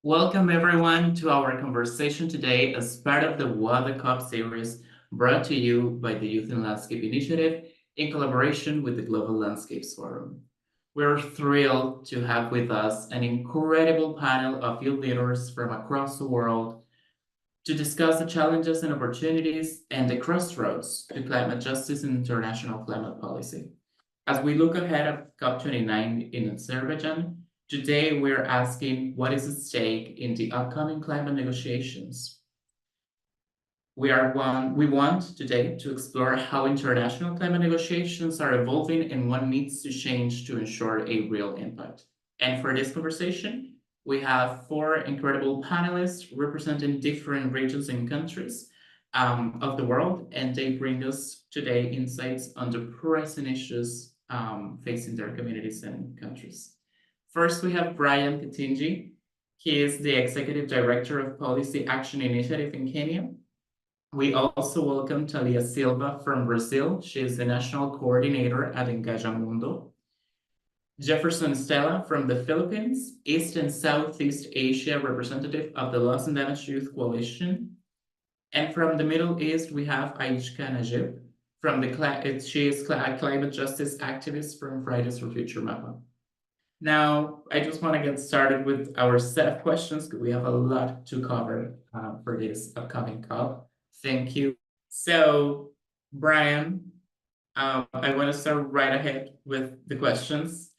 Welcome everyone to our conversation today as part of the What the COP series brought to you by the Youth in Landscape Initiative in collaboration with the Global Landscapes Forum. We're thrilled to have with us an incredible panel of youth leaders from across the world to discuss the challenges and opportunities and the crossroads to climate justice and international climate policy. As we look ahead of COP29 in Azerbaijan, today we're asking what is at stake in the upcoming climate negotiations. We want today to explore how international climate negotiations are evolving and what needs to change to ensure a real impact. And for this conversation, we have four incredible panelists representing different regions and countries of the world, and they bring us today insights on the pressing issues facing their communities and countries. First, we have Brian Kithinji. He is the Executive Director of Policy Action Initiative in Kenya. We also welcome Thalia Silva from Brazil. She is the National Coordinator at Engajamundo. Jefferson Estela from the Philippines, East and Southeast Asia representative of the Loss and Damage Youth Coalition. And from the Middle East, we have Ayshka Najib. She is a climate justice activist from Fridays for Future MAPA. Now, I just want to get started with our set of questions because we have a lot to cover for this upcoming COP. Thank you. So, Brian, I want to start right ahead with the questions.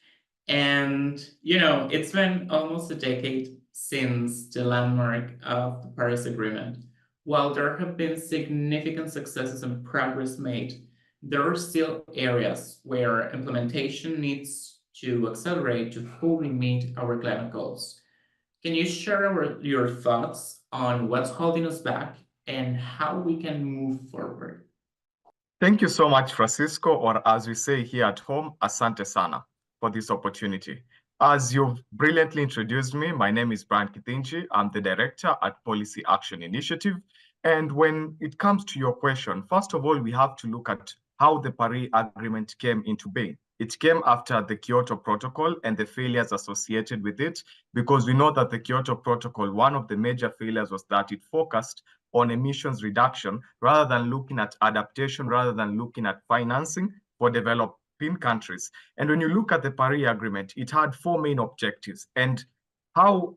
And, it's been almost a decade since the landmark of the Paris Agreement. While there have been significant successes and progress made, there are still areas where implementation needs to accelerate to fully meet our climate goals. Can you share your thoughts on what's holding us back and how we can move forward? Thank you so much, Francisco, or as we say here at home, asante sana, for this opportunity. As you've brilliantly introduced me, my name is Brian Kithinji. I'm the Director at Policy Action Initiative. And when it comes to your question, first of all, we have to look at how the Paris Agreement came into being. It came after the Kyoto Protocol and the failures associated with it, because we know that the Kyoto Protocol, one of the major failures was that it focused on emissions reduction rather than looking at adaptation, rather than looking at financing for developing countries. And when you look at the Paris Agreement, it had four main objectives. And how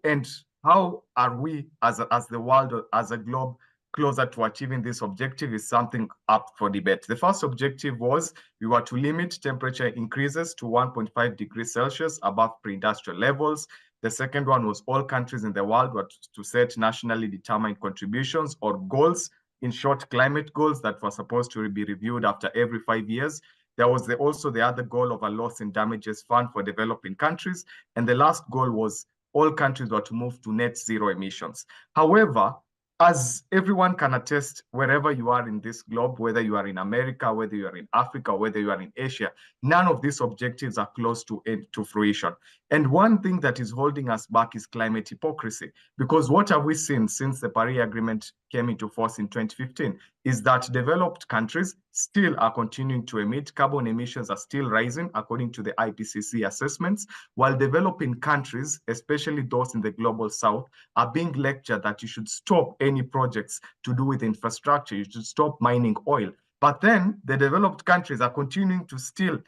are we as the world, as a globe, closer to achieving this objective is something up for debate. The first objective was we were to limit temperature increases to 1.5 degrees Celsius above pre-industrial levels. The second one was all countries in the world were to set nationally determined contributions or goals, in short, climate goals that were supposed to be reviewed after every 5 years. There was also the other goal of a loss and damages fund for developing countries. And the last goal was all countries were to move to net zero emissions. However, as everyone can attest, wherever you are in this globe, whether you are in America, whether you are in Africa, whether you are in Asia, none of these objectives are close to fruition. And one thing that is holding us back is climate hypocrisy. Because what have we seen since the Paris Agreement came into force in 2015 is that developed countries still are continuing to emit. Carbon emissions are still rising according to the IPCC assessments, while developing countries, especially those in the global south, are being lectured that you should stop any projects to do with infrastructure, you should stop mining oil. But then the developed countries are continuing to still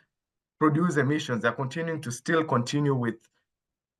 produce emissions. They're continuing to still continue with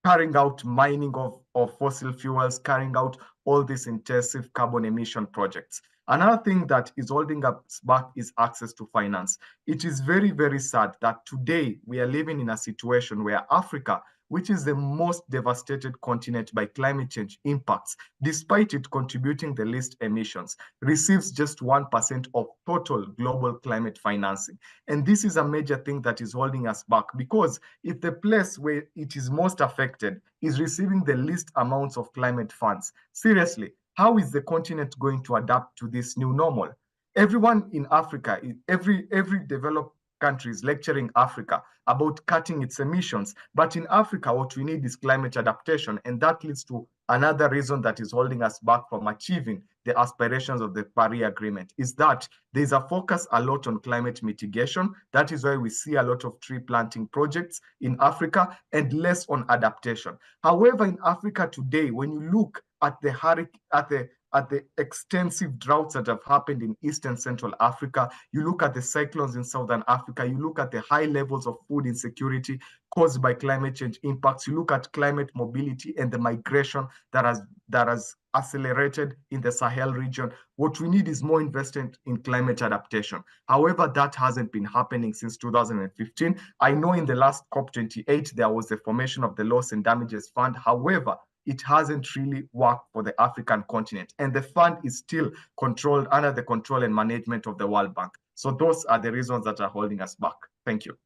carrying out mining of fossil fuels, carrying out all these intensive carbon emission projects. Another thing that is holding us back is access to finance. It is very, very sad that today we are living in a situation where Africa, which is the most devastated continent by climate change impacts, despite it contributing the least emissions, receives just 1% of total global climate financing. And this is a major thing that is holding us back, because if the place where it is most affected is receiving the least amounts of climate funds, seriously, how is the continent going to adapt to this new normal? Everyone in Africa, every developed country is lecturing Africa about cutting its emissions. But in Africa, what we need is climate adaptation, and that leads to another reason that is holding us back from achieving the aspirations of the Paris Agreement is that there's a focus a lot on climate mitigation. That is why we see a lot of tree planting projects in Africa and less on adaptation. However, in Africa today, when you look at the extensive droughts that have happened in East and Central Africa, you look at the cyclones in Southern Africa, you look at the high levels of food insecurity caused by climate change impacts, you look at climate mobility and the migration that has accelerated in the Sahel region. What we need is more investment in climate adaptation. However, that hasn't been happening since 2015. I know in the last COP28, there was the formation of the Loss and Damages Fund. However, it hasn't really worked for the African continent. And the fund is still controlled under the control and management of the World Bank. So those are the reasons that are holding us back. Thank you.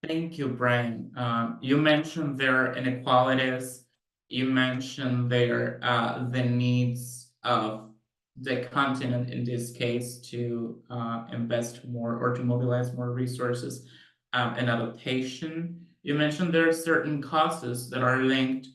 Thank you, Brian. You mentioned their inequalities. You mentioned their the needs of the continent in this case to invest more or to mobilize more resources in adaptation. You mentioned there are certain causes that are linked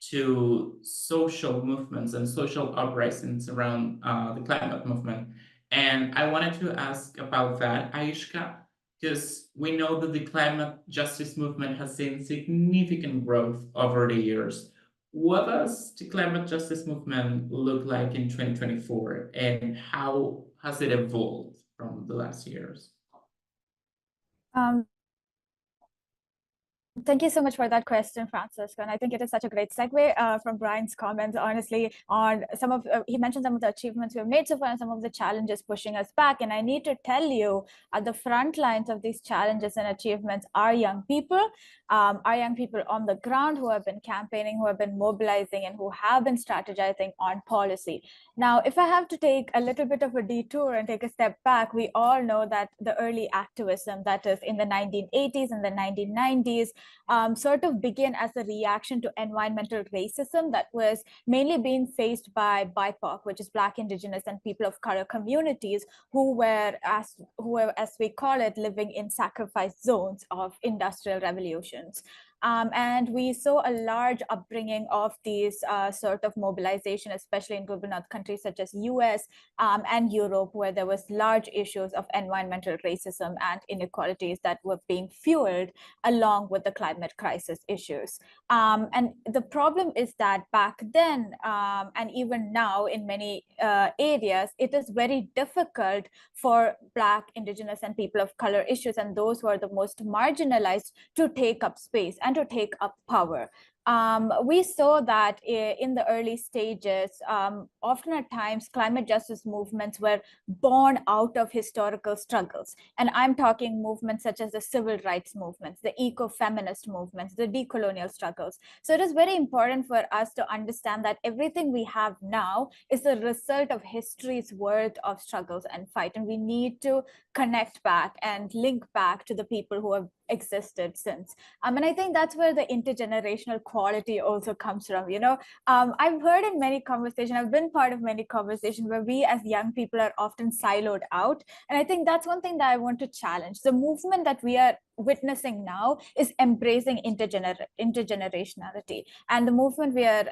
to social movements and social uprisings around the climate movement. And I wanted to ask about that, Ayshka, because we know that the climate justice movement has seen significant growth over the years. What does the climate justice movement look like in 2024, and how has it evolved from the last years? Thank you so much for that question, Francisco. And I think it is such a great segue from Brian's comments, honestly, on some of, he mentioned some of the achievements we've made so far and some of the challenges pushing us back. And I need to tell you, at the front lines of these challenges and achievements are young people on the ground who have been campaigning, who have been mobilizing, and who have been strategizing on policy. Now, if I have to take a little bit of a detour and take a step back, we all know that the early activism, that is in the 1980s and the 1990s, sort of began as a reaction to environmental racism that was mainly being faced by BIPOC, which is Black, Indigenous, and people of color communities who were, as we call it, living in sacrifice zones of industrial revolutions. And we saw a large upbringing of these sort of mobilization, especially in global north countries such as US and Europe, where there was large issues of environmental racism and inequalities that were being fueled along with the climate crisis issues. And the problem is that back then, and even now in many areas, it is very difficult for Black, Indigenous, and people of color issues, and those who are the most marginalized, to take up space and to take up power. We saw that in the early stages, often at times, climate justice movements were born out of historical struggles. And I'm talking movements such as the civil rights movements, the eco-feminist movements, the decolonial struggles. So it is very important for us to understand that everything we have now is the result of history's worth of struggles and fight. And we need to connect back and link back to the people who have existed since. And I think that's where the intergenerational quality also comes from. You know, I've heard in many conversations, I've been part of many conversations where we as young people are often siloed out. And I think that's one thing that I want to challenge. The movement that we are witnessing now is embracing intergenerationality, and the movement we are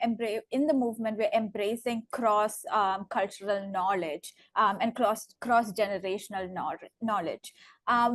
we're embracing cross cultural knowledge and cross generational knowledge.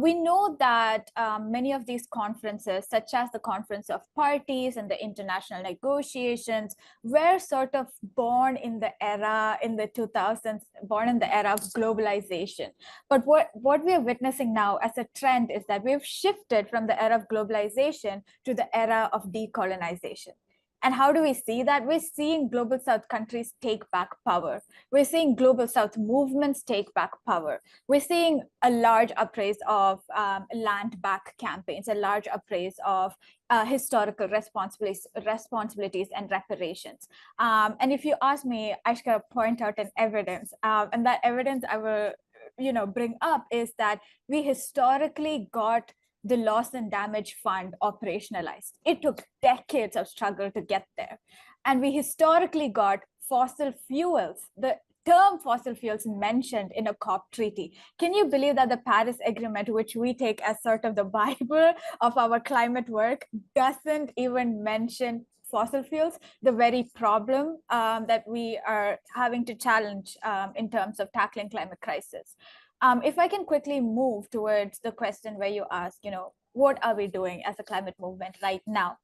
We know that many of these conferences, such as the Conference of Parties and the international negotiations, were sort of born in the era in the 2000s, born in the era of globalization. But what we are witnessing now as a trend is that we've shifted from the era of globalization to the era of decolonization. And how do we see that? We're seeing global South countries take back power. We're seeing global South movements take back power. We're seeing a large upraise of land back campaigns, a large upraise of historical responsibilities and reparations. And if you ask me, Ayshka, point out an evidence, and that evidence I will bring up is that we historically got the Loss and Damage Fund operationalized. It took decades of struggle to get there. And we historically got fossil fuels, the term fossil fuels mentioned in a COP treaty. Can you believe that the Paris Agreement, which we take as sort of the Bible of our climate work, doesn't even mention fossil fuels, the very problem that we are having to challenge in terms of tackling climate crisis. If I can quickly move towards the question where you ask, what are we doing as a climate movement right now?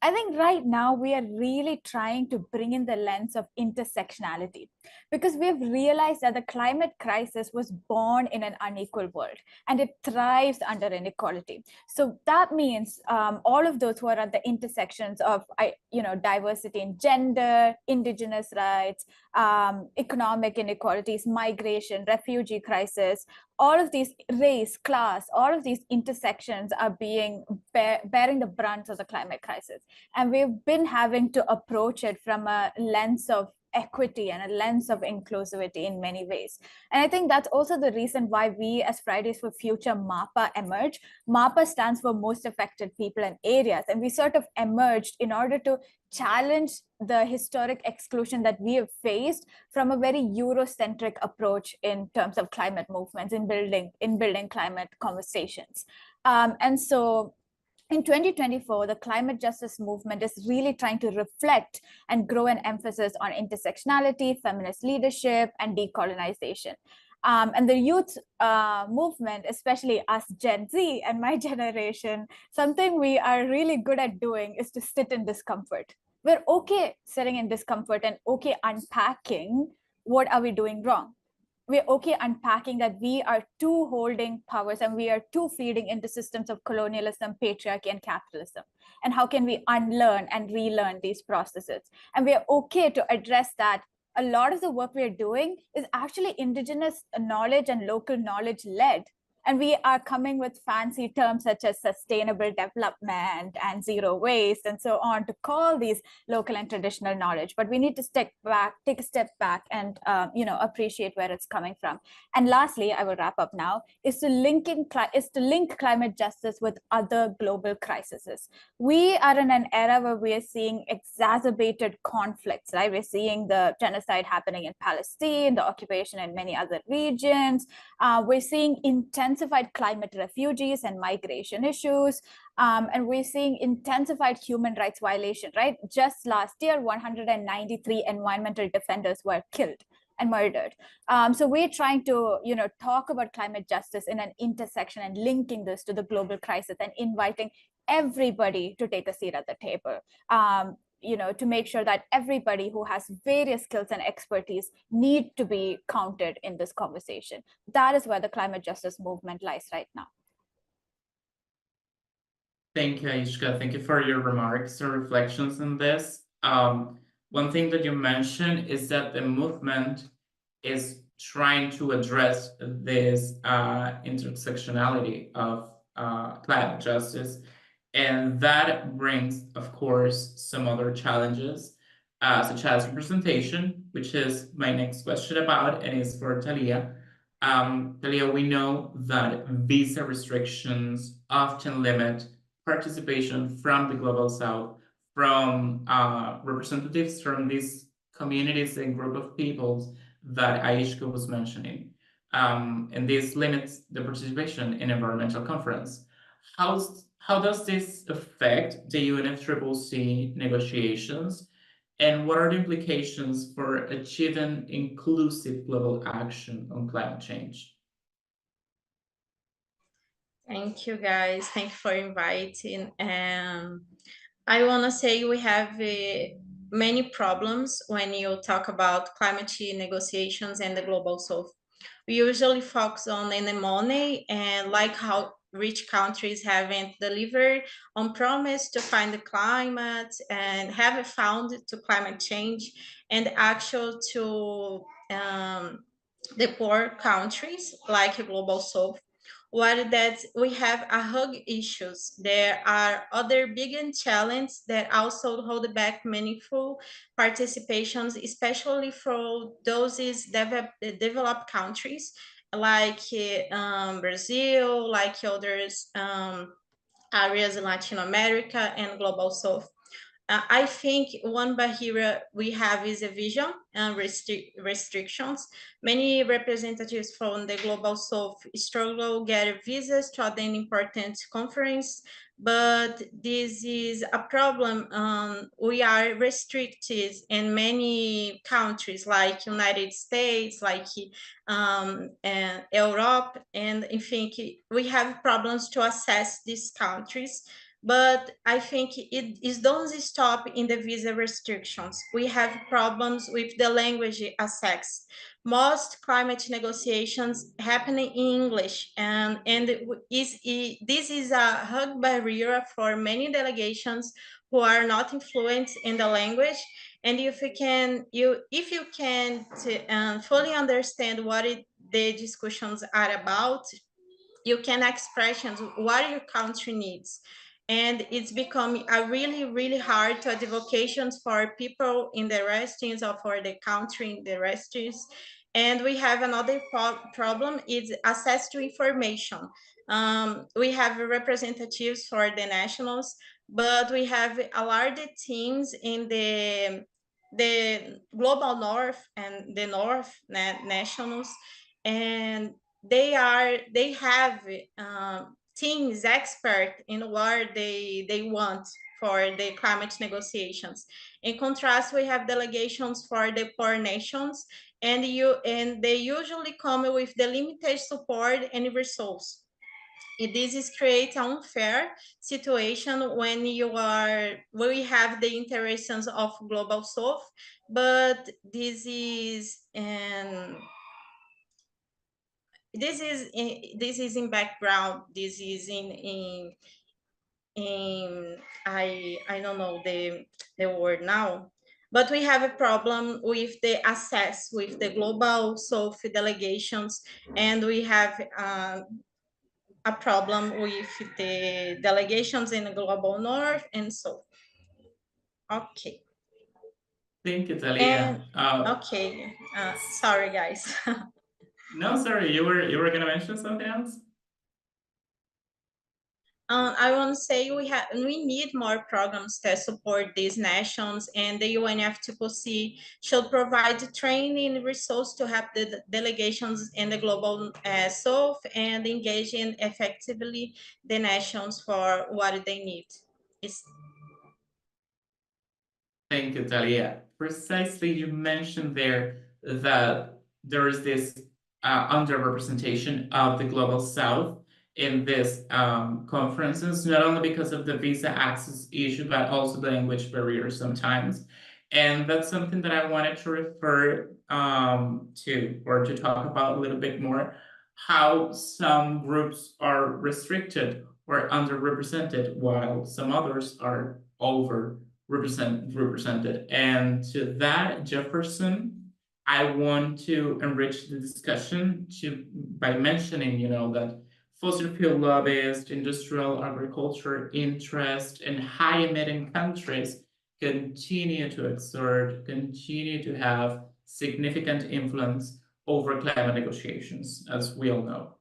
I think right now we are really trying to bring in the lens of intersectionality, because we've realized that the climate crisis was born in an unequal world and it thrives under inequality. So that means all of those who are at the intersections of diversity in gender, indigenous rights, economic inequalities, migration, refugee crisis, all of these, race, class, all of these intersections are bearing the brunt of the climate crisis. And we've been having to approach it from a lens of equity and a lens of inclusivity in many ways. And I think that's also the reason why we as Fridays for Future MAPA emerged. MAPA stands for most affected people and areas. And we sort of emerged in order to challenge the historic exclusion that we have faced from a very Eurocentric approach in terms of climate movements, in building climate conversations. And so in 2024, the climate justice movement is really trying to reflect and grow an emphasis on intersectionality, feminist leadership, and decolonization. And the youth movement, especially us Gen Z and my generation, something we are really good at doing is to sit in discomfort. We're okay sitting in discomfort and okay unpacking what are we doing wrong. We're okay unpacking that we are too holding powers and we are too feeding into systems of colonialism, patriarchy, and capitalism. And how can we unlearn and relearn these processes? And we're okay to address that. A lot of the work we're doing is actually indigenous knowledge and local knowledge led. And we are coming with fancy terms such as sustainable development and zero waste and so on to call these local and traditional knowledge. But we need to take a step back and appreciate where it's coming from. And lastly, I will wrap up now, is to link climate justice with other global crises. We are in an era where we are seeing exacerbated conflicts, right? We're seeing the genocide happening in Palestine, the occupation in many other regions. We're seeing intensified climate refugees and migration issues. And we're seeing intensified human rights violation, right? Just last year, 193 environmental defenders were killed and murdered. So we're trying to, talk about climate justice in an intersection and linking this to the global crisis and inviting everybody to take a seat at the table. To make sure that everybody who has various skills and expertise need to be counted in this conversation. That is where the climate justice movement lies right now. Thank you, Ayshka. Thank you for your remarks or reflections on this. One thing that you mentioned is that the movement is trying to address this intersectionality of climate justice. And that brings, of course, some other challenges, such as representation, which is my next question about, and is for Thalia. Thalia, we know that visa restrictions often limit participation from the Global South, from representatives from these communities and group of peoples that Ayshka was mentioning. And this limits the participation in environmental conference. How does this affect the UNFCCC negotiations? And what are the implications for achieving inclusive global action on climate change? Thank you, guys. Thank you for inviting. I want to say we have many problems when you talk about climate change negotiations and the global south. We usually focus on the money and like how rich countries haven't delivered on promise to find the climate and haven't found to climate change, and actual to the poor countries like global south. While that we have a hug issues, there are other big challenges that also hold back meaningful participations, especially for those developed countries like Brazil, like others areas in Latin America and global south. I think one barrier we have is a vision and restrictions. Many representatives from the Global South struggle get visas to attend important conference, but this is a problem. We are restricted in many countries like United States, like and Europe, and I think we have problems to access these countries. But I think it doesn't stop in the visa restrictions. We have problems with the language aspects. Most climate negotiations happen in English, and this is a hug barrier for many delegations who are not fluent in the language. And if you can fully understand what the discussions are about, you can expressions what your country needs. And it's becoming a really hard to advocations for people in the restings or for the country in the restings. And we have another problem is access to information. We have representatives for the nationals, but we have a large teams in the global north and the north nationals, and they have teams expert in what they want for the climate negotiations. In contrast, we have delegations for the poor nations, and they usually come with the limited support and resources. This is create an unfair situation when we have the interests of global south, but this is in background. This is in I don't know the word now, but we have a problem with the access with the global south delegations, and we have a problem with the delegations in the global north and so. Okay. Thank you, Thalia. Okay. Sorry, guys. No, sorry, you were gonna mention something else? I want to say we need more programs to support these nations, and the UNFCCC should provide training resources to help the delegations in the global south and engage in effectively the nations for what they need. Thank you, Thalia. Precisely, you mentioned there that there is this underrepresentation of the global south in this conferences, not only because of the visa access issue, but also the language barrier sometimes. And that's something that I wanted to refer to, or to talk about a little bit more, how some groups are restricted or underrepresented, while some others are represented. And to that, Jefferson, I want to enrich the discussion by mentioning, that fossil fuel lobbyists, industrial agriculture interest, and high emitting countries continue to continue to have significant influence over climate negotiations, as we all know.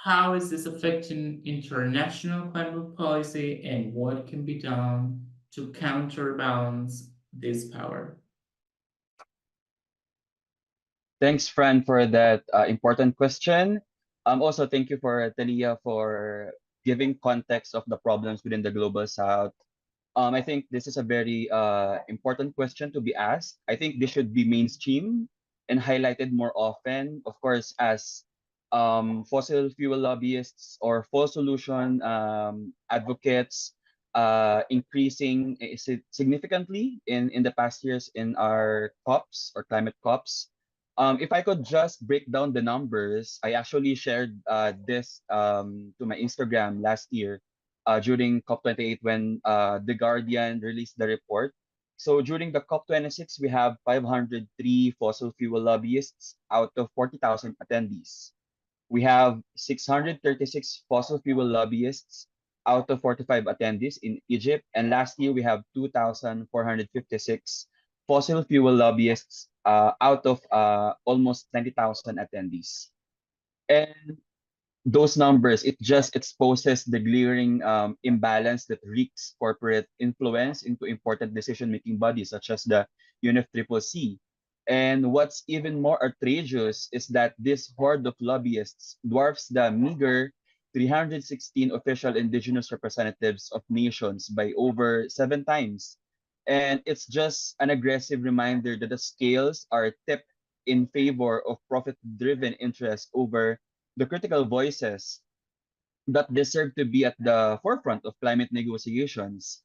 How is this affecting international climate policy, and what can be done to counterbalance this power? Thanks, Fran, for that important question. Also, thank you for Thalia for giving context of the problems within the Global South. I think this is a very important question to be asked. I think this should be mainstream and highlighted more often. Of course, as fossil fuel lobbyists or full solution advocates increasing significantly in the past years in our COPs or climate COPs. If I could just break down the numbers, I actually shared this to my Instagram last year during COP28 when The Guardian released the report. So during the COP26, we have 503 fossil fuel lobbyists out of 40,000 attendees. We have 636 fossil fuel lobbyists out of 45 attendees in Egypt. And last year, we have 2,456 fossil fuel lobbyists out of almost 20,000 attendees. And those numbers, it just exposes the glaring imbalance that wreaks corporate influence into important decision-making bodies such as the UNFCCC. And what's even more outrageous is that this horde of lobbyists dwarfs the meager 316 official indigenous representatives of nations by over 7 times. And it's just an aggressive reminder that the scales are tipped in favor of profit-driven interests over the critical voices that deserve to be at the forefront of climate negotiations.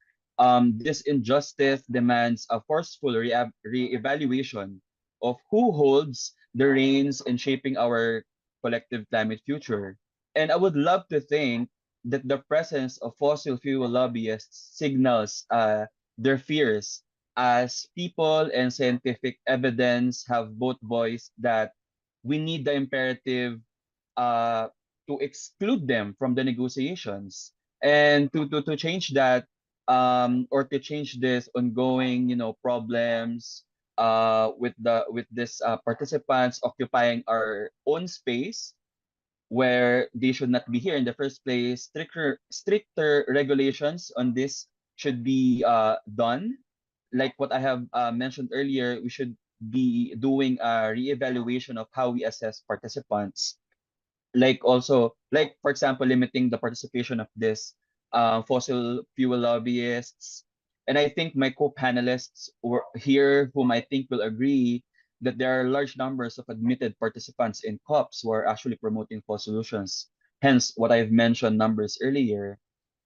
This injustice demands a forceful re-evaluation of who holds the reins in shaping our collective climate future. And I would love to think that the presence of fossil fuel lobbyists signals their fears, as people and scientific evidence have both voiced that we need the imperative uh, to exclude them from the negotiations, and to change that, or to change this ongoing problems with this participants occupying our own space where they should not be here in the first place. Stricter regulations on this should be done. Like what I have mentioned earlier, we should be doing a reevaluation of how we assess participants, like also, like for example, limiting the participation of this fossil fuel lobbyists. And I think my co-panelists were here, whom I think will agree that there are large numbers of admitted participants in COPs who are actually promoting fossil solutions, hence what I've mentioned numbers earlier.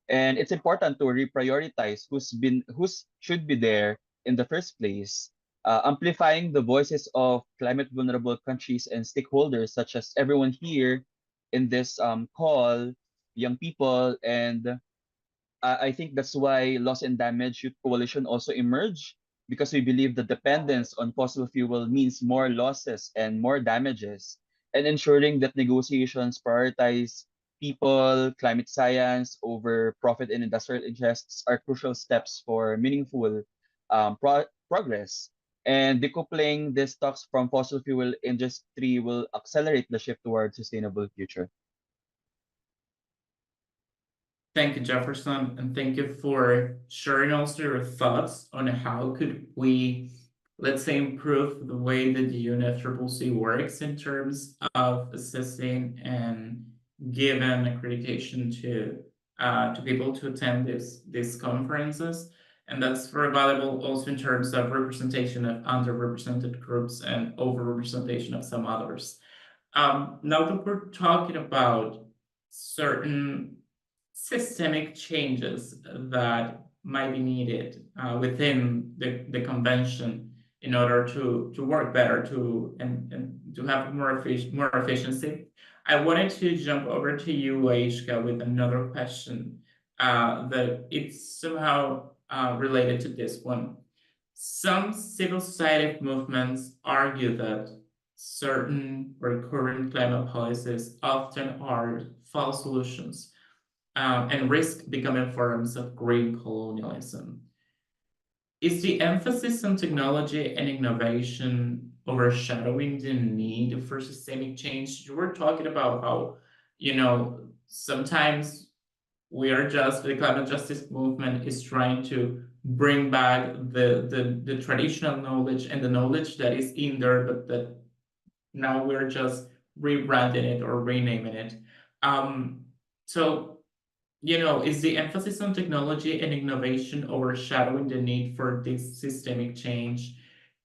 And it's important to reprioritize who's should be there in the first place, amplifying the voices of climate vulnerable countries and stakeholders such as everyone here in this call, young people. And I think that's why Loss and Damage Youth Coalition also emerged, because we believe the dependence on fossil fuel means more losses and more damages, and ensuring that negotiations prioritize people, climate science over profit and industrial interests are crucial steps for meaningful progress. And decoupling these stocks from fossil fuel industry will accelerate the shift towards sustainable future. Thank you, Jefferson, and thank you for sharing also your thoughts on how could we, let's say, improve the way that the UNFCCC works in terms of assessing and giving accreditation to people to attend these conferences. And that's very valuable also in terms of representation of underrepresented groups and overrepresentation of some others. Now that we're talking about certain systemic changes that might be needed within the convention in order to work better and to have more efficiency. I wanted to jump over to you, Ayshka, with another question that it's somehow related to this one. Some civil society movements argue that certain or current climate policies often are false solutions and risk becoming forms of green colonialism. Is the emphasis on technology and innovation overshadowing the need for systemic change? You were talking about how, sometimes the climate justice movement is trying to bring back the traditional knowledge and the knowledge that is in there, but that now we're just rebranding it or renaming it. So is the emphasis on technology and innovation overshadowing the need for this systemic change?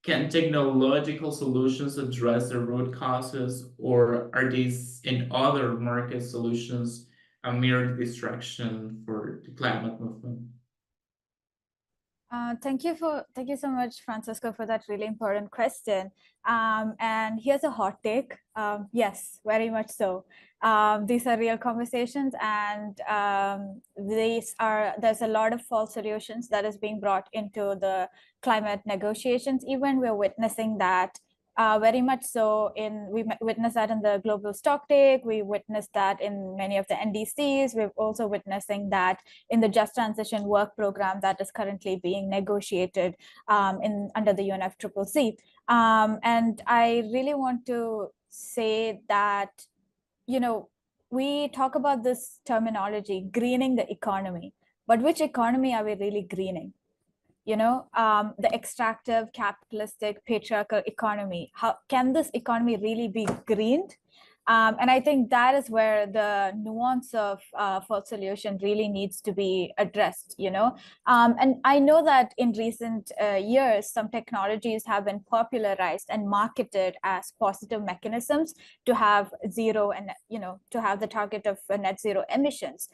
Can technological solutions address the root causes, or are these and other market solutions a mere distraction for the climate movement? Thank you so much, Francisco, for that really important question. And here's a hot take. Yes, very much so. These are real conversations, and there's a lot of false solutions that is being brought into the climate negotiations. Even we're witnessing that very much so we witnessed that in the global stocktake. We witnessed that in many of the NDCs. We're also witnessing that in the Just Transition Work Program that is currently being negotiated under the UNFCCC. And I really want to say that, we talk about this terminology, greening the economy, but which economy are we really greening? The extractive, capitalistic, patriarchal economy. How can this economy really be greened? And I think that is where the nuance of false solution really needs to be addressed, And I know that in recent years, some technologies have been popularized and marketed as positive mechanisms to have zero and, to have the target of net zero emissions.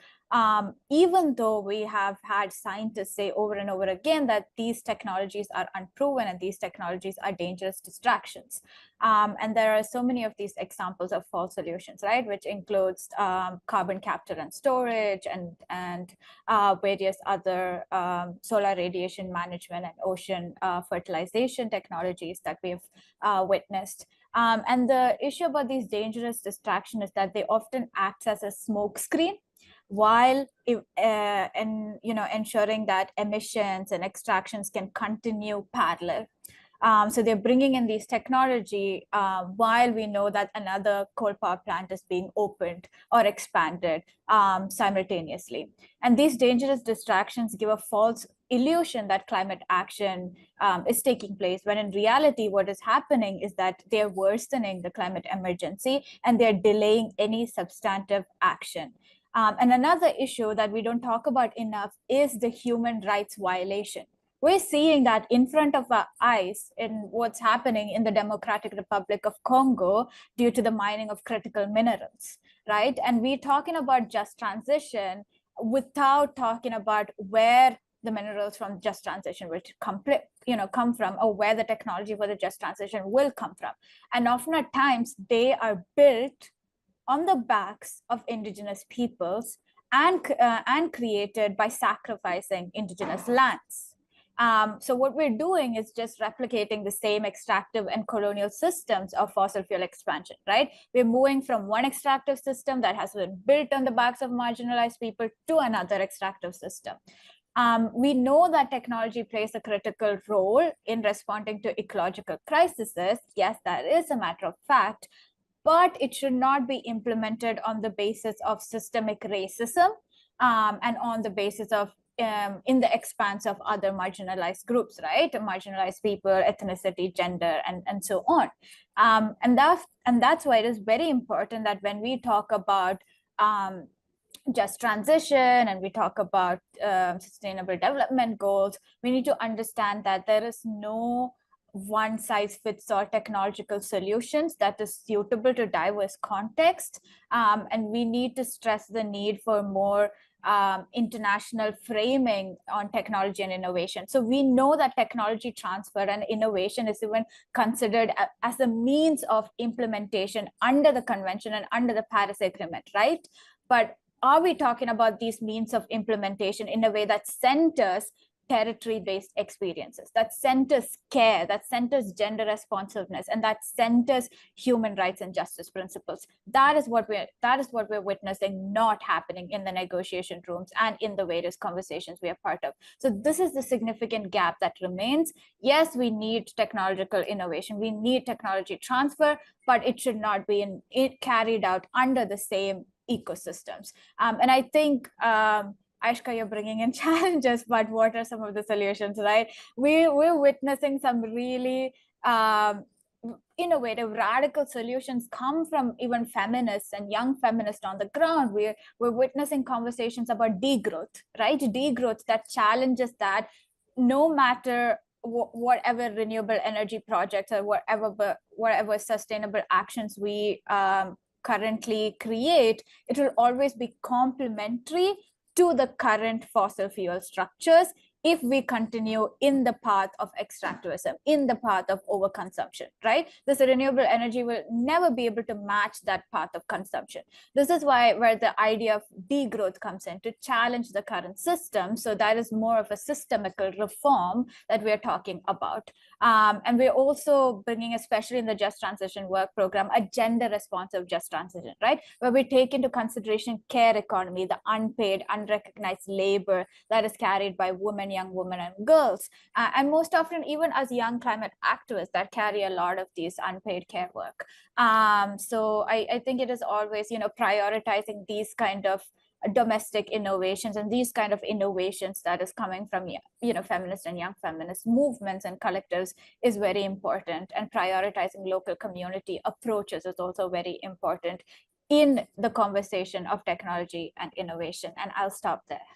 Even though we have had scientists say over and over again that these technologies are unproven and these technologies are dangerous distractions. And there are so many of these examples of false solutions, right? Which includes carbon capture and storage and various other solar radiation management and ocean fertilization technologies that we've witnessed. And the issue about these dangerous distractions is that they often act as a smokescreen while ensuring that emissions and extractions can continue parallel. So they're bringing in these technology while we know that another coal power plant is being opened or expanded simultaneously. And these dangerous distractions give a false illusion that climate action is taking place, when in reality, what is happening is that they're worsening the climate emergency and they're delaying any substantive action. And another issue that we don't talk about enough is the human rights violation. We're seeing that in front of our eyes in what's happening in the Democratic Republic of Congo due to the mining of critical minerals, right? And we're talking about just transition without talking about where the minerals from just transition will come from, or where the technology for the just transition will come from. And often at times they are built on the backs of indigenous peoples and created by sacrificing indigenous lands. So what we're doing is just replicating the same extractive and colonial systems of fossil fuel expansion, right? We're moving from one extractive system that has been built on the backs of marginalized people to another extractive system. We know that technology plays a critical role in responding to ecological crises. Yes, that is a matter of fact, but it should not be implemented on the basis of systemic racism and on the basis of in the expanse of other marginalized groups, right? Marginalized people, ethnicity, gender, and so on. And that's why it is very important that when we talk about just transition and we talk about sustainable development goals, we need to understand that there is no one size fits all technological solutions that is suitable to diverse contexts. And we need to stress the need for more international framing on technology and innovation. So we know that technology transfer and innovation is even considered as a means of implementation under the convention and under the Paris Agreement, right? But are we talking about these means of implementation in a way that centers territory-based experiences, that centers care, that centers gender responsiveness, and that centers human rights and justice principles? That is what we're witnessing not happening in the negotiation rooms and in the various conversations we are part of. So this is the significant gap that remains. Yes, we need technological innovation, we need technology transfer, but it should not be carried out under the same ecosystems. And I think Ayshka, you're bringing in challenges, but what are some of the solutions, right? We're witnessing some really innovative, radical solutions come from even feminists and young feminists on the ground. We're witnessing conversations about degrowth, right? Degrowth that challenges that no matter whatever renewable energy projects or whatever sustainable actions we currently create, it will always be complementary to the current fossil fuel structures if we continue in the path of extractivism, in the path of overconsumption, right? This renewable energy will never be able to match that path of consumption. This is where the idea of degrowth comes in, to challenge the current system. So that is more of a systemical reform that we're talking about. And we're also bringing, especially in the Just Transition Work Program, a gender responsive just transition, right? Where we take into consideration care economy, the unpaid, unrecognized labor that is carried by women, young women and girls. And most often, even as young climate activists that carry a lot of these unpaid care work. So I think it is always, prioritizing these kind of domestic innovations and these kind of innovations that is coming from feminist and young feminist movements and collectives is very important, and prioritizing local community approaches is also very important in the conversation of technology and innovation. And I'll stop there.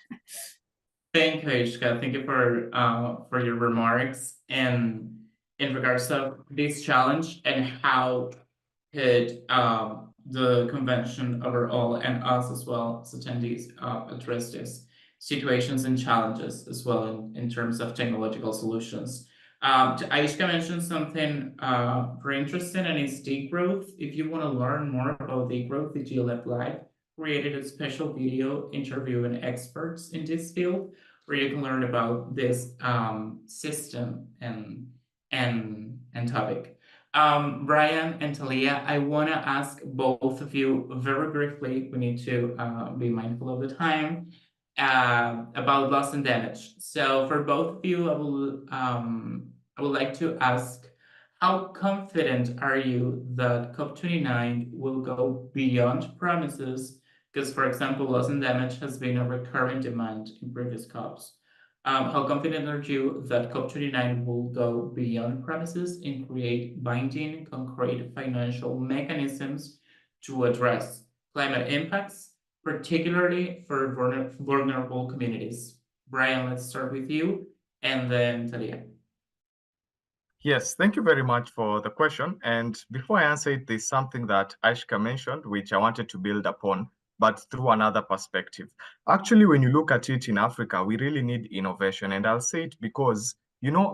Thank you, Ayshka. Thank you for your remarks and in regards of this challenge and how could the convention overall and us as well as attendees address these situations and challenges as well in terms of technological solutions. Ayshka mentioned something very interesting, and it's degrowth. If you want to learn more about degrowth, the GLF Live created a special video interviewing experts in this field where you can learn about this system and topic. Brian and Thalia, I want to ask both of you very briefly, we need to be mindful of the time, about loss and damage. So for both of you, I would like to ask, how confident are you that COP29 will go beyond promises? Because, for example, loss and damage has been a recurring demand in previous COPs. How confident are you that COP29 will go beyond promises and create binding, concrete financial mechanisms to address climate impacts, particularly for vulnerable communities? Brian, let's start with you, and then Thalia. Yes, thank you very much for the question. And before I answer it, there's something that Ayshka mentioned, which I wanted to build upon, but through another perspective. Actually, when you look at it in Africa, we really need innovation. And I'll say it because,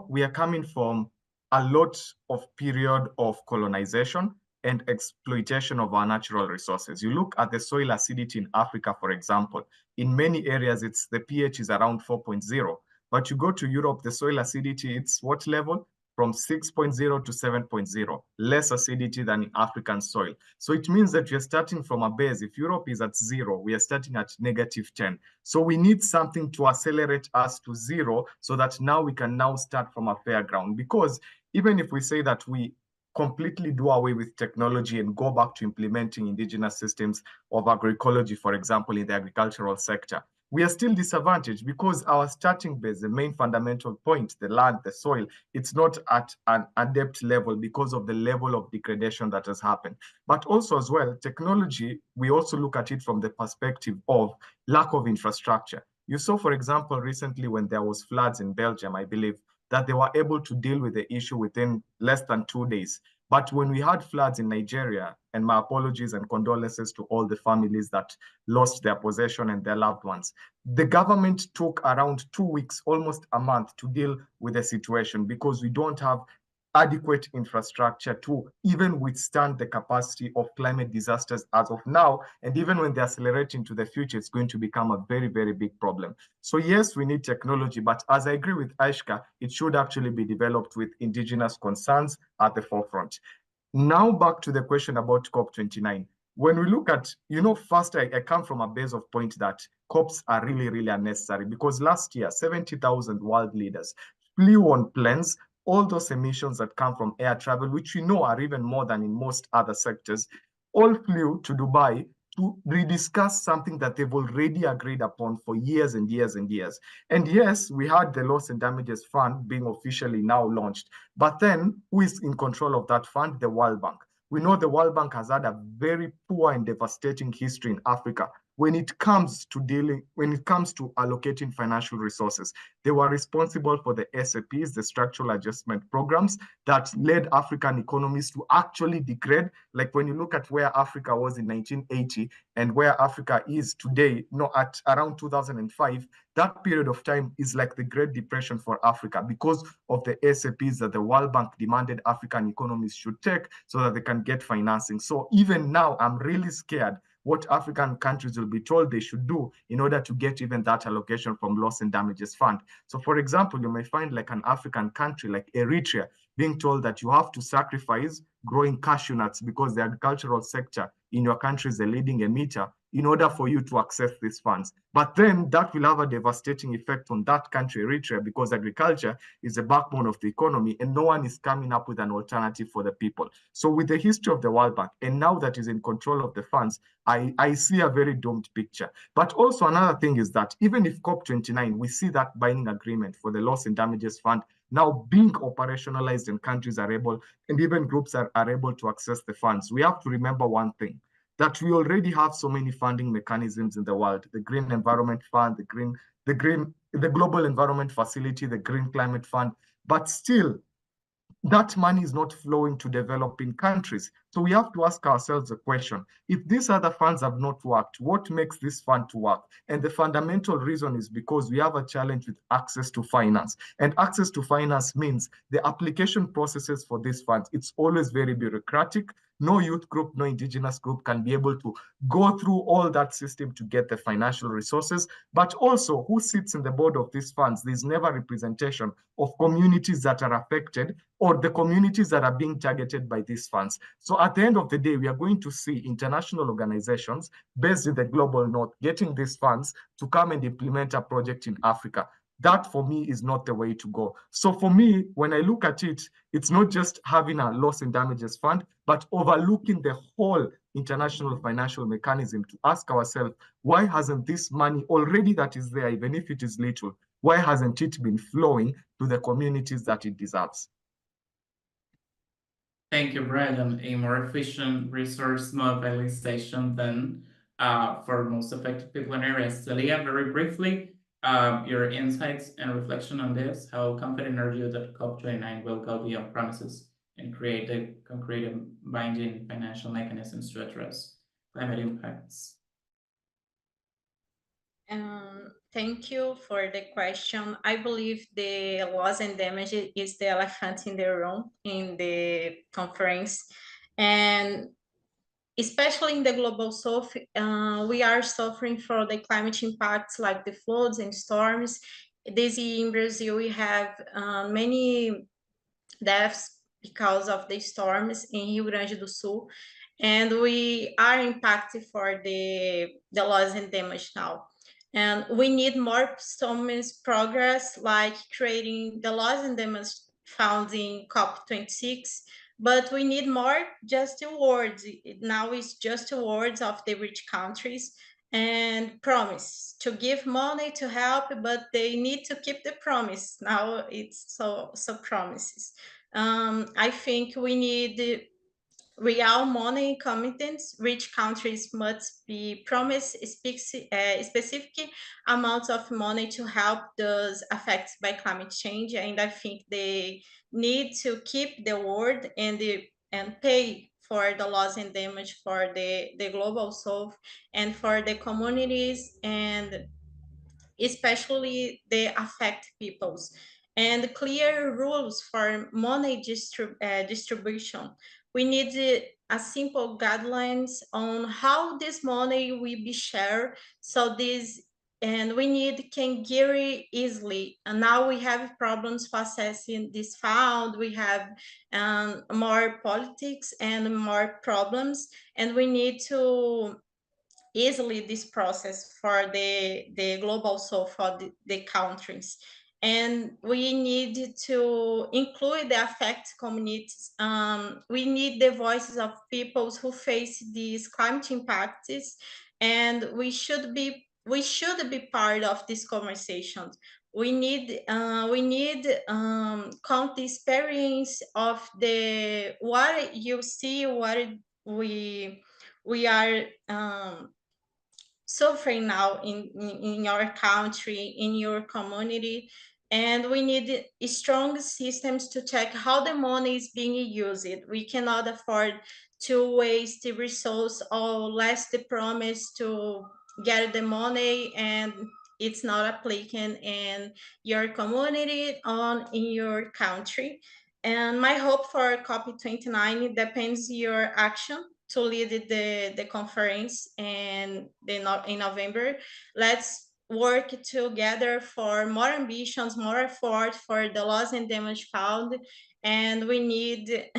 we are coming from a lot of period of colonization and exploitation of our natural resources. You look at the soil acidity in Africa, for example, in many areas, the pH is around 4.0. But you go to Europe, the soil acidity, it's what level? From 6.0 to 7.0, less acidity than in African soil. So it means that we're starting from a base. If Europe is at 0, we are starting at -10. So we need something to accelerate us to 0 so that now we can now start from a fair ground. Because even if we say that we completely do away with technology and go back to implementing indigenous systems of agroecology, for example, in the agricultural sector, we are still disadvantaged because our starting base, the main fundamental point, the land, the soil, it's not at an adept level because of the level of degradation that has happened. But also as well, technology, we also look at it from the perspective of lack of infrastructure. You saw, for example, recently when there was floods in Belgium, I believe, that they were able to deal with the issue within less than 2 days. But when we had floods in Nigeria, and my apologies and condolences to all the families that lost their possession and their loved ones, the government took around 2 weeks, almost a month, to deal with the situation because we don't have adequate infrastructure to even withstand the capacity of climate disasters as of now. And even when they accelerate into the future, it's going to become a very, very big problem. So yes, we need technology, but as I agree with Ayshka, it should actually be developed with indigenous concerns at the forefront. Now back to the question about COP29. When we look at, first I come from a base of point that COPs are really, really unnecessary because last year, 70,000 world leaders flew on planes. All those emissions that come from air travel, which we know are even more than in most other sectors, all flew to Dubai to rediscuss something that they've already agreed upon for years and years and years. And yes, we had the Loss and Damages Fund being officially now launched. But then who is in control of that fund? The World Bank. We know the World Bank has had a very poor and devastating history in Africa when it comes to allocating financial resources. They were responsible for the SAPs, the structural adjustment programs that led African economies to actually degrade. Like when you look at where Africa was in 1980 and where Africa is today, at around 2005, that period of time is like the Great Depression for Africa because of the SAPs that the World Bank demanded African economies should take so that they can get financing. So even now, I'm really scared what African countries will be told they should do in order to get even that allocation from Loss and Damages Fund. So for example, you may find like an African country like Eritrea being told that you have to sacrifice growing cashew nuts because the agricultural sector in your country is a leading emitter in order for you to access these funds. But then that will have a devastating effect on that country, Eritrea, because agriculture is the backbone of the economy and no one is coming up with an alternative for the people. So with the history of the World Bank, and now that is in control of the funds, I see a very doomed picture. But also another thing is that even if COP29, we see that binding agreement for the loss and damages fund now being operationalized and countries are able, and even groups are able to access the funds, we have to remember one thing, that we already have so many funding mechanisms in the world, the Green Environment Fund, the Global Environment Facility, the Green Climate Fund, but still that money is not flowing to developing countries. So we have to ask ourselves a question. If these other funds have not worked, what makes this fund to work? And the fundamental reason is because we have a challenge with access to finance. And access to finance means the application processes for these funds, it's always very bureaucratic. No youth group, no indigenous group can be able to go through all that system to get the financial resources. But also, who sits in the board of these funds? There's never representation of communities that are affected or the communities that are being targeted by these funds. So at the end of the day, we are going to see international organizations based in the global north getting these funds to come and implement a project in Africa. That for me is not the way to go. So for me, when I look at it, it's not just having a loss and damages fund, but overlooking the whole international financial mechanism to ask ourselves, why hasn't this money already that is there, even if it is little, why hasn't it been flowing to the communities that it deserves? Thank you, Brian. A more efficient resource mobilization than for most affected people in areas. Thalia, very briefly, your insights and reflection on this, how confident are you that COP29 will go beyond promises and create the concrete and binding financial mechanisms to address climate impacts? Thank you for the question. I believe the loss and damage is the elephant in the room in the conference. And especially in the global south, we are suffering from the climate impacts like the floods and storms. This year in Brazil, we have many deaths because of the storms in Rio Grande do Sul. And we are impacted for the loss and damage now. And we need more progress, like creating the loss and damage found in COP26, but we need more just words. Now it's just words of the rich countries and promise to give money to help, but they need to keep the promise. Now it's so promises. I think we need real money commitments. Rich countries must be promised specific amounts of money to help those affected by climate change, and I think they need to keep the word and pay for the loss and damage for the global south and for the communities, and especially the affected peoples, and clear rules for money distribution. We need a simple guidelines on how this money will be shared. So this, and we need can get easily. And now we have problems for accessing this fund. We have more politics and more problems, and we need to easily this process for the global south for the countries. And we need to include the affected communities. We need the voices of peoples who face these climate impacts, and we should be part of these conversations. We need count the experience of the what you see, what we are suffering now in your country, in your community, and we need strong systems to check how the money is being used. We cannot afford to waste the resource or less the promise to get the money and it's not applicant in your community or in your country. And my hope for COP29 depends your action to lead the conference in November. Let's work together for more ambitions, more effort for the loss and damage fund, and we need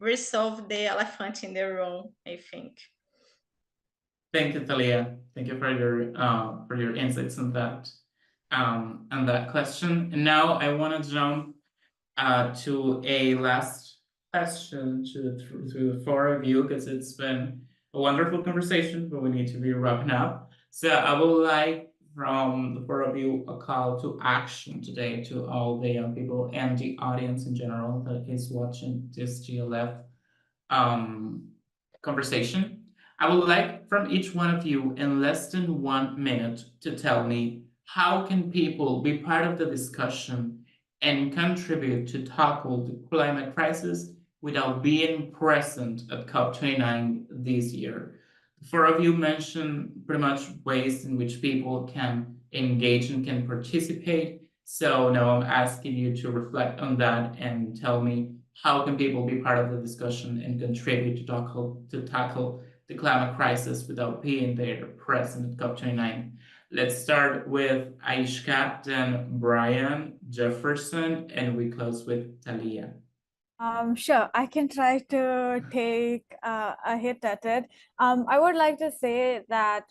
resolve the elephant in the room, I think. Thank you, Thalia. Thank you for your insights on that question. And now I want to jump to a last question to the four of you, because it's been a wonderful conversation, but we need to be wrapping up. So I would like from the four of you a call to action today to all the young people and the audience in general that is watching this GLF conversation. I would like from each one of you in less than 1 minute to tell me how can people be part of the discussion and contribute to tackle the climate crisis without being present at COP29 this year. The four of you mentioned pretty much ways in which people can engage and can participate. So now I'm asking you to reflect on that and tell me how can people be part of the discussion and contribute to tackle the climate crisis without being there present at COP29. Let's start with Ayshka, then Brian, Jefferson, and we close with Thalia. Sure, I can try to take a hit at it. I would like to say that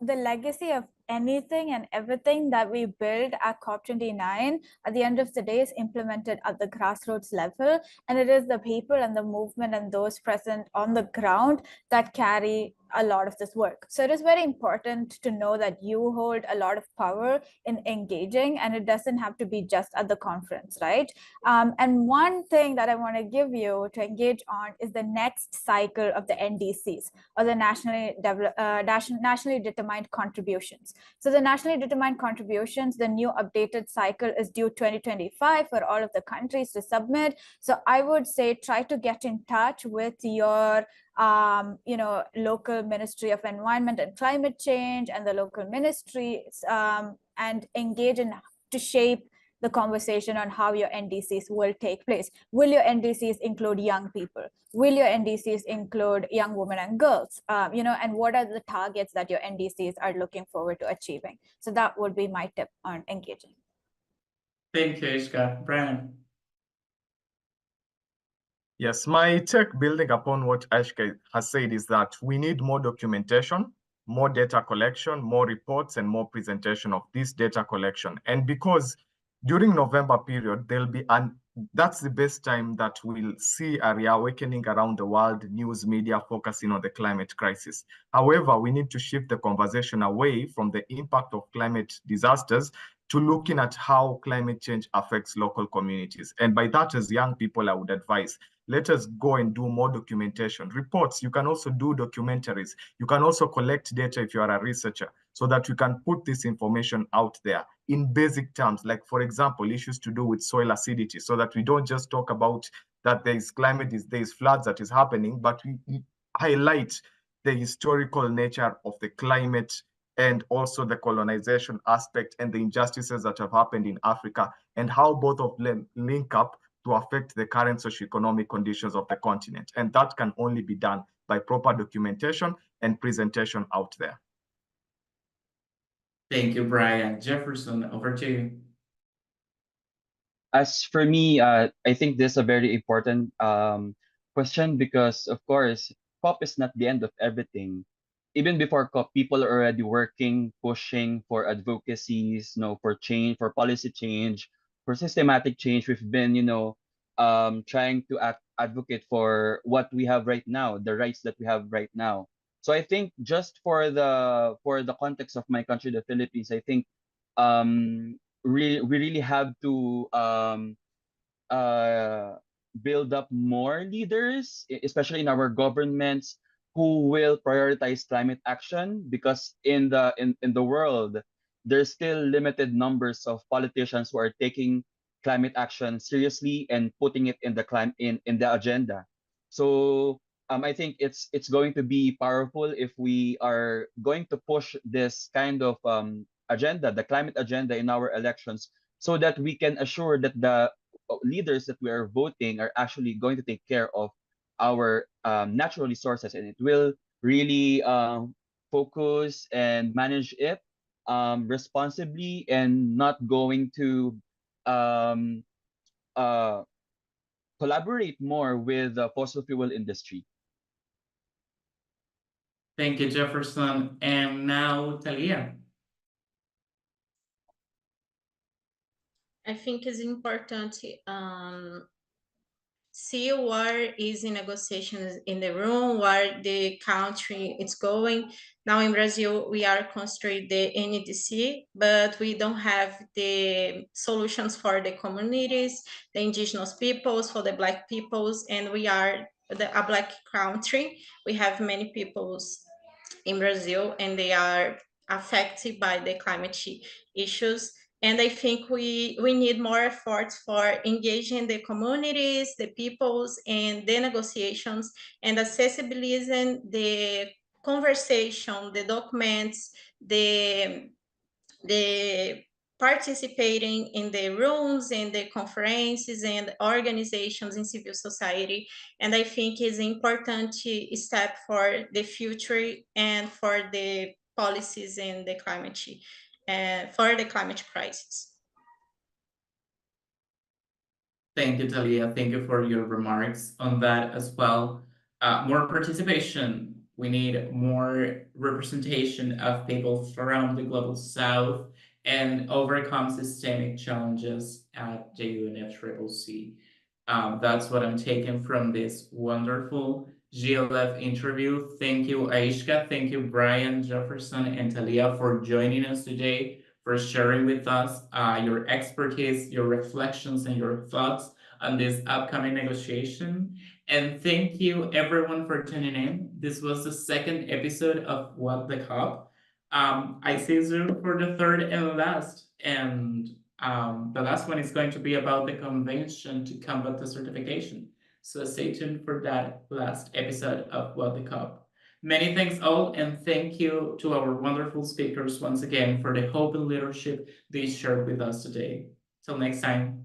the legacy of anything and everything that we build at COP29 at the end of the day is implemented at the grassroots level, and it is the people and the movement and those present on the ground that carry a lot of this work. So it is very important to know that you hold a lot of power in engaging, and it doesn't have to be just at the conference, right? And one thing that I want to give you to engage on is the next cycle of the NDCs, or the nationally determined contributions. So the nationally determined contributions, the new updated cycle is due 2025 for all of the countries to submit. So I would say try to get in touch with your local Ministry of Environment and Climate Change and the local ministries, and engage in to shape the conversation on how your NDCs will take place. Will your NDCs include young people? Will your NDCs include young women and girls? And what are the targets that your NDCs are looking forward to achieving? So that would be my tip on engaging. Thank you, Ayshka. Brian. Yes, my take building upon what Ayshka has said is that we need more documentation, more data collection, more reports, and more presentation of this data collection. And because during November period, that's the best time that we'll see a reawakening around the world, news media focusing on the climate crisis. However, we need to shift the conversation away from the impact of climate disasters to looking at how climate change affects local communities. And by that, as young people, I would advise, let us go and do more documentation. Reports, you can also do documentaries. You can also collect data if you are a researcher, so that we can put this information out there in basic terms, like, for example, issues to do with soil acidity, so that we don't just talk about that there is floods that is happening, but we highlight the historical nature of the climate and also the colonization aspect and the injustices that have happened in Africa, and how both of them link up to affect the current socioeconomic conditions of the continent. And that can only be done by proper documentation and presentation out there. Thank you, Brian. Jefferson, over to you. As for me, I think this is a very important question, because, of course, COP is not the end of everything. Even before COP, people are already working, pushing for advocacies, for change, for policy change, for systematic change. We've been, trying to advocate for what we have right now, the rights that we have right now. So I think just for the context of my country, the Philippines, I think we really have to build up more leaders, especially in our governments, who will prioritize climate action, because in the world, there's still limited numbers of politicians who are taking climate action seriously and putting it in the agenda. So I think it's going to be powerful if we are going to push this kind of agenda, the climate agenda, in our elections, so that we can assure that the leaders that we are voting are actually going to take care of our natural resources, and it will really focus and manage it responsibly, and not going to collaborate more with the fossil fuel industry. Thank you, Jefferson. And now, Thalia. I think it's important see where is in negotiations in the room, where the country is going. Now in Brazil, we are considering the NDC, but we don't have the solutions for the communities, the indigenous peoples, for the Black peoples, and we are a Black country. We have many peoples in Brazil, and they are affected by the climate issues. And I think we need more efforts for engaging the communities, the peoples, and the negotiations, and accessibilizing the conversation, the documents, the participating in the rooms and the conferences and organizations in civil society. And I think is an important step for the future and for the policies in the climate for the climate crisis. Thank you, Thalia. Thank you for your remarks on that as well. More participation. We need more representation of people from the global south and overcome systemic challenges at the UNFCCC. That's what I'm taking from this wonderful GLF interview. Thank you, Ayshka. Thank you, Brian, Jefferson, and Thalia for joining us today, for sharing with us your expertise, your reflections, and your thoughts on this upcoming negotiation. And thank you, everyone, for tuning in. This was the second episode of What the COP. I see you for the third and last. And the last one is going to be about the convention to combat desertification. So stay tuned for that last episode of What the COP. Many thanks all, and thank you to our wonderful speakers once again for the hope and leadership they shared with us today. Till next time.